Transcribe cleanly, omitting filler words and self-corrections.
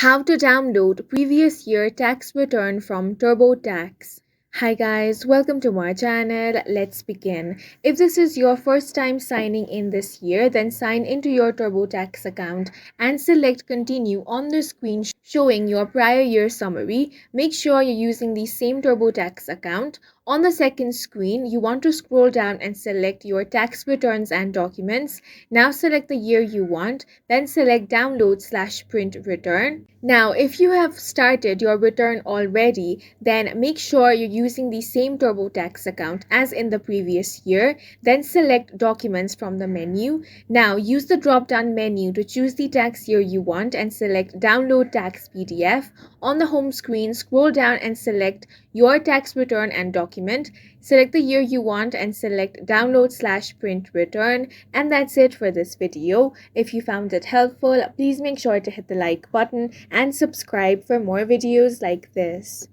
How to download previous year tax return from TurboTax. Hi guys, welcome to my channel. Let's begin. If this is your first time signing in this year, then sign into your TurboTax account and select continue on the screen showing your prior year summary. Make sure you're using the same TurboTax account. On the second screen, you want to scroll down and select your tax returns and documents. Now select the year you want, then select download/print return. Now, if you have started your return already, then make sure you're using the same TurboTax account as in the previous year. Then select documents from the menu. Now use the drop-down menu to choose the tax year you want and select download tax PDF. On the home screen, scroll down and select your tax return and document. Select the year you want and select download/print return. And that's it for this video. If you found it helpful, please make sure to hit the like button and subscribe for more videos like this.